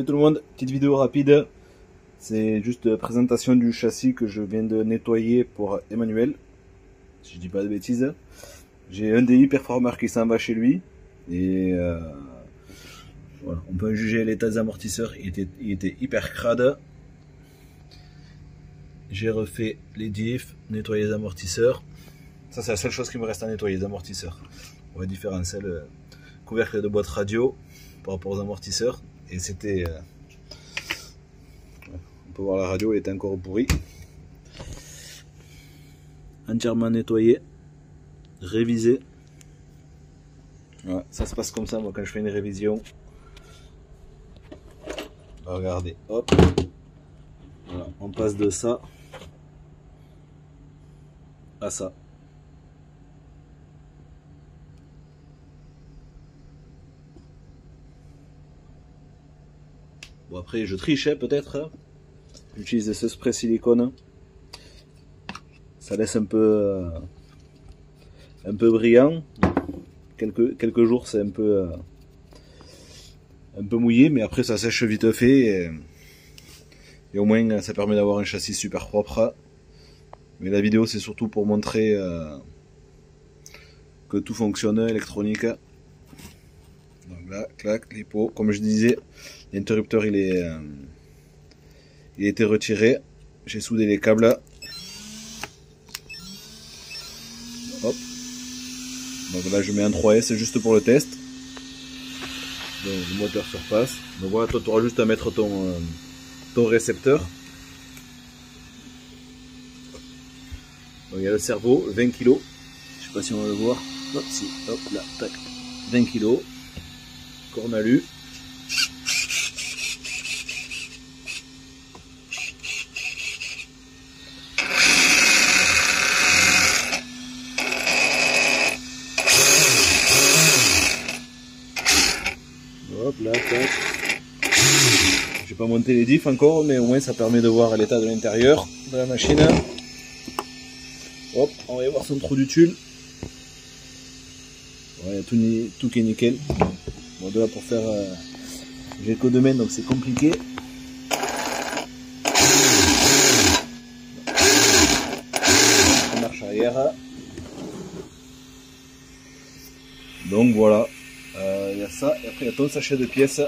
Salut tout le monde, petite vidéo rapide. C'est juste la présentation du châssis que je viens de nettoyer pour Emmanuel. Si je dis pas de bêtises. J'ai un DI Performer qui s'en va chez lui. Et voilà, on peut juger l'état des amortisseurs, il était hyper crade. J'ai refait les diffs, nettoyé les amortisseurs. Ça c'est la seule chose qui me reste à nettoyer, les amortisseurs. On va différencier le couvercle de boîte radio par rapport aux amortisseurs. Et c'était... on peut voir la radio, elle était encore pourrie. Entièrement nettoyé, révisé. Ouais, ça se passe comme ça moi quand je fais une révision. Regardez, hop. Voilà, on passe de ça à ça. Bon après je trichais peut-être. J'utilise ce spray silicone. Ça laisse un peu brillant. Quelques jours c'est un peu mouillé, mais après ça sèche vite fait et au moins ça permet d'avoir un châssis super propre. Mais la vidéo c'est surtout pour montrer que tout fonctionne électronique. Donc là, clac, les pots, comme je disais, l'interrupteur il a été retiré. J'ai soudé les câbles. Hop. Donc là je mets un 3S juste pour le test. Donc le moteur surpasse. Donc voilà, toi tu auras juste à mettre ton récepteur. Donc il y a le cerveau, 20 kg. Je sais pas si on va le voir. Hop, si, hop là, tac. 20 kg. Cornalu. Hop là, tac. J'ai pas monté les diffs encore, mais au moins ça permet de voir l'état de l'intérieur de la machine. Hop, on va y voir son trou du tulle. Il y a tout qui est nickel. Bon, de là pour faire... j'ai que 2 mains donc c'est compliqué. Marche arrière. Donc voilà. Il y a ça. Et après il y a ton sachet de pièces.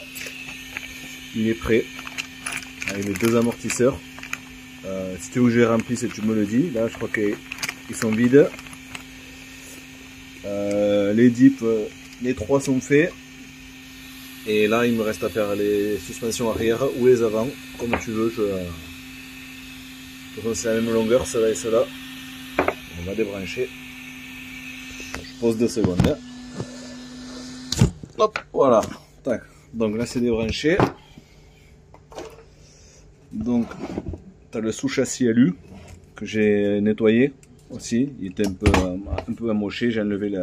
Il est prêt. Avec les 2 amortisseurs. Si tu veux que je les remplisse, tu me le dis. Là je crois qu'ils sont vides. Les dips, les 3 sont faits. Et là, il me reste à faire les suspensions arrière ou les avant, comme tu veux. C'est la même longueur, celle-là et celle-là. On va débrancher. Je pose 2 secondes. Hop, voilà. Tac. Donc là, c'est débranché. Donc, tu as le sous-châssis alu que j'ai nettoyé aussi. Il était un peu amoché. J'ai enlevé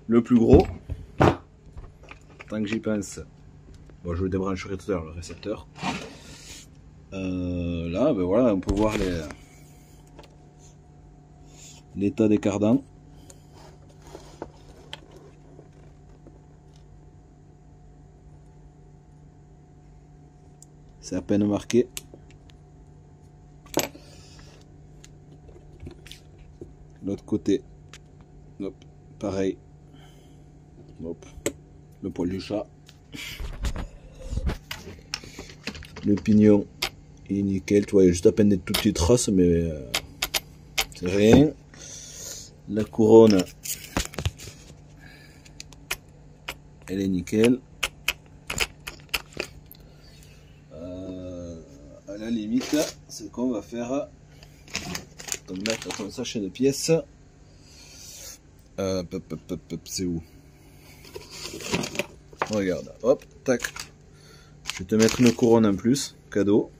le plus gros. Tant que j'y pense, bon, je le débrancherai tout à l'heure, le récepteur. Là, ben voilà, on peut voir l'état des cardans. C'est à peine marqué. L'autre côté, hop, pareil. Hop. Le poil du chat. Le pignon il est nickel, tu vois, il y a juste à peine des toutes petites traces, mais c'est rien. La couronne, elle est nickel. À la limite, ce qu'on va faire, donc là, tu as ton sachet de pièces. C'est où? Regarde, hop, tac. Je vais te mettre une couronne en plus, cadeau.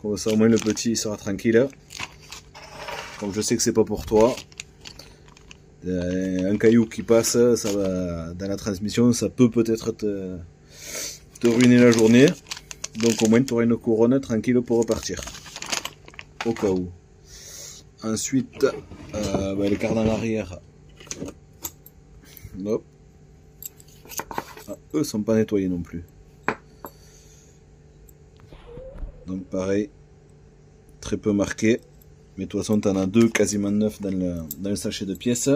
Comme ça au moins le petit sera tranquille. Comme je sais que c'est pas pour toi. Un caillou qui passe, ça va dans la transmission, ça peut peut-être te ruiner la journée. Donc au moins tu auras une couronne tranquille pour repartir. Au cas où. Ensuite, les cardans arrière. Hop. Ah, eux sont pas nettoyés non plus. Donc pareil, très peu marqué. Mais de toute façon, tu en as deux quasiment neufs dans le sachet de pièces.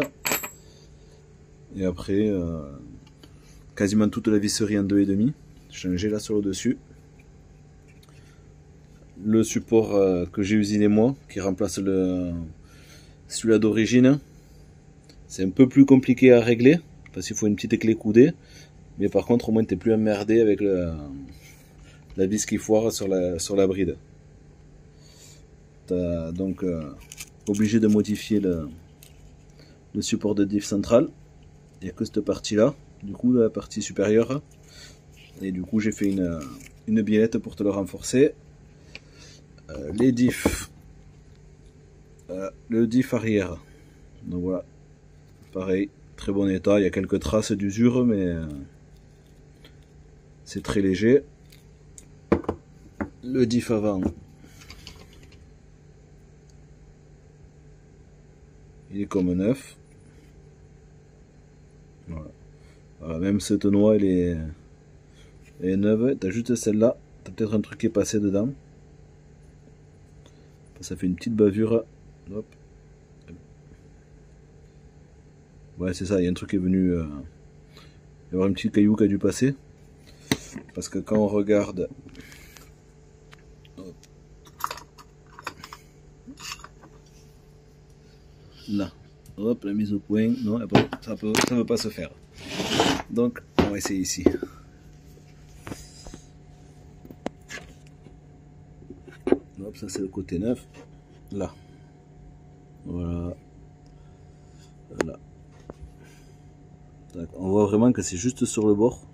Et après, quasiment toute la visserie en 2,5. Changé là sur le dessus. Le support que j'ai usiné moi, qui remplace celui-là d'origine. C'est un peu plus compliqué à régler, parce qu'il faut une petite clé coudée. Mais par contre, au moins, t'es plus emmerdé avec la vis qui foire sur la bride. T'as donc obligé de modifier le support de diff central. Il n'y a que cette partie-là, du coup, la partie supérieure. Et du coup, j'ai fait une biellette pour te le renforcer. Les diffs. Le diff arrière. Donc voilà. Pareil, très bon état. Il y a quelques traces d'usure, mais c'est très léger. Le diff avant. Il est comme neuf. Voilà. Voilà, même cette noix, elle est neuve. T'as juste celle-là. T'as peut-être un truc qui est passé dedans. Ça fait une petite bavure. Hop. Ouais, c'est ça. Il y a un truc qui est venu. Il va y avoir un petit caillou qui a dû passer. Parce que quand on regarde. Hop. Là. Hop, la mise au point. Non, ça ne veut pas se faire. Donc, on va essayer ici. Hop, ça c'est le côté neuf. Là. Voilà. Voilà. On voit vraiment que c'est juste sur le bord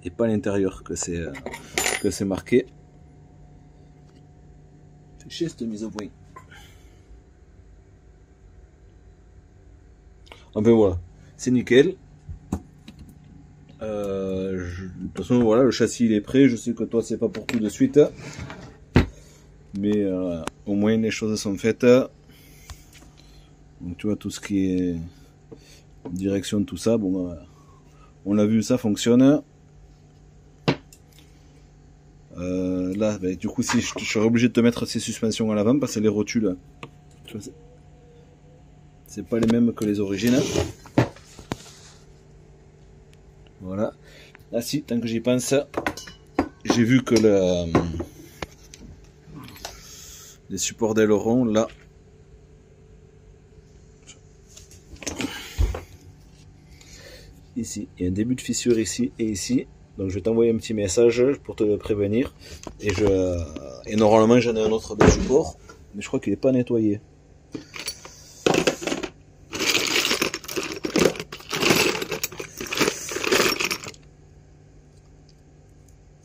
et pas à l'intérieur que c'est marqué. C'est chier cette mise au point. Enfin voilà, c'est nickel. De toute façon voilà, le châssis il est prêt. Je sais que toi c'est pas pour tout de suite, mais au moins les choses sont faites. Donc tu vois tout ce qui est direction, tout ça, bon on l'a vu, ça fonctionne. Là du coup si je serais obligé de te mettre ces suspensions à l'avant parce que les rotules, c'est pas les mêmes que les origines. Voilà. Là si, tant que j'y pense, j'ai vu que les supports d'aileron là, ici, il y a un début de fissure ici et ici. Donc je vais t'envoyer un petit message pour te prévenir. Et normalement j'en ai un autre de support, mais je crois qu'il n'est pas nettoyé.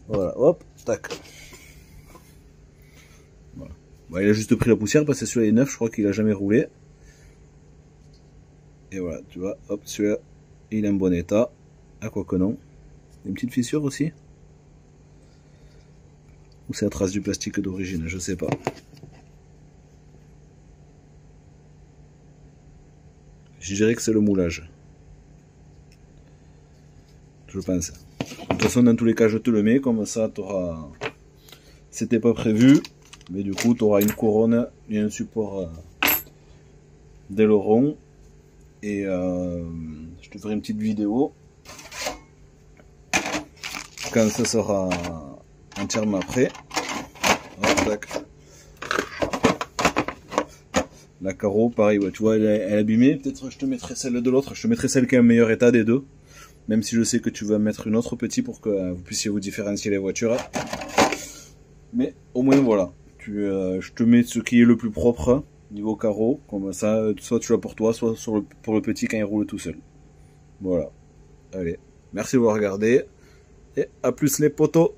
Voilà, hop, tac. Voilà. Bon, il a juste pris la poussière parce que celui-là est neuf, je crois qu'il a jamais roulé. Et voilà, tu vois, hop, celui-là, il est en bon état. Ah, quoi que non. Une petite fissure aussi. Ou c'est la trace du plastique d'origine, je sais pas. Je dirais que c'est le moulage. Je pense. De toute façon, dans tous les cas, je te le mets, comme ça, tu auras. C'était pas prévu, mais du coup, tu auras une couronne et un support d'aileron. Et je te ferai une petite vidéo quand ça sera entièrement prêt. Hop, tac. La carreau, pareil, ouais, tu vois, elle est abîmée. Peut-être je te mettrai celle de l'autre. Je te mettrai celle qui est en meilleur état des deux. Même si je sais que tu vas mettre une autre petite pour que vous puissiez vous différencier les voitures. Mais au moins voilà, je te mets ce qui est le plus propre niveau carreau. Comme ça, soit tu l'as pour toi, soit pour le petit quand il roule tout seul. Voilà. Allez, merci d'avoir regardé. Et à plus les potos.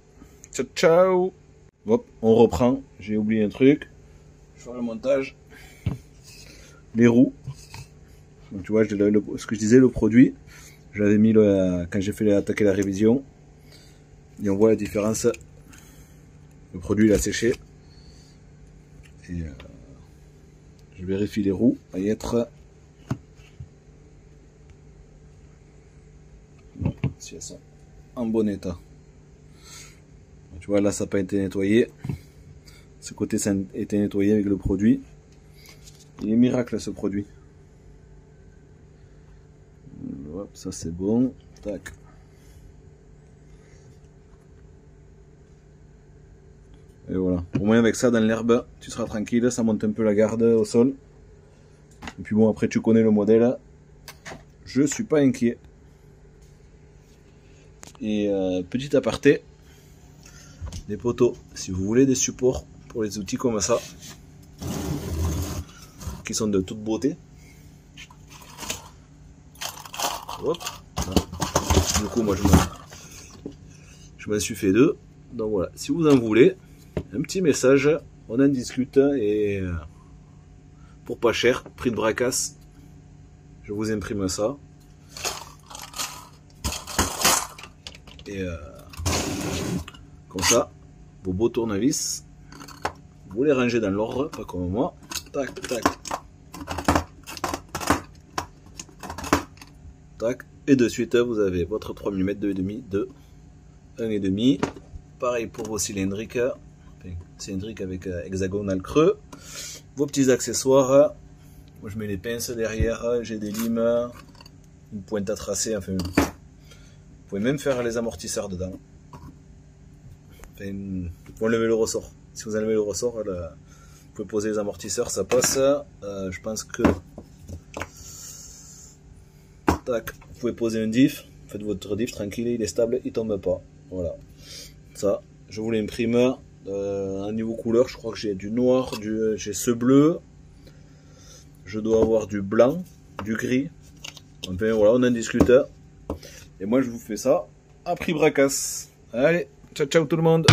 Ciao, ciao. Hop, on reprend. J'ai oublié un truc. Je fais le montage. Les roues. Donc tu vois, ce que je disais, le produit. J'avais mis quand j'ai fait attaquer la révision. Et on voit la différence. Le produit il a séché. Et je vérifie les roues à y être. Bon, si elles sont en bon état. Donc, tu vois là ça n'a pas été nettoyé. Ce côté ça a été nettoyé avec le produit. Il est miracle ce produit. Hop, ça c'est bon. Tac. Et voilà. Au moins avec ça dans l'herbe, tu seras tranquille, ça monte un peu la garde au sol. Et puis bon, après tu connais le modèle. Je suis pas inquiet. Et petit aparté, des poteaux, si vous voulez des supports pour les outils comme ça, qui sont de toute beauté. Hop. Du coup, moi je m'en suis fait deux. Donc voilà, si vous en voulez, un petit message, on en discute et pour pas cher, prix de bracasse, je vous imprime ça. Et comme ça, vos beaux tournevis, vous les rangez dans l'ordre, pas comme moi. Tac, tac. Tac. Et de suite, vous avez votre 3 mm, 2,5, 2, 1,5. Pareil pour vos cylindriques. Enfin, cylindriques avec hexagonal creux. Vos petits accessoires. Moi, je mets les pinces derrière. J'ai des limes. Une pointe à tracer. Enfin, vous pouvez même faire les amortisseurs dedans. Enfin, vous enlevez le ressort. Si vous enlevez le ressort, vous pouvez poser les amortisseurs, ça passe. Je pense que... Tac, vous pouvez poser un diff. Faites votre diff tranquille, il est stable, il tombe pas. Voilà. Ça, je vous l'imprime. À niveau couleur, je crois que j'ai du noir, j'ai ce bleu. Je dois avoir du blanc, du gris. Enfin voilà, on en discute. Et moi je vous fais ça à prix bracasse. Allez, ciao ciao tout le monde.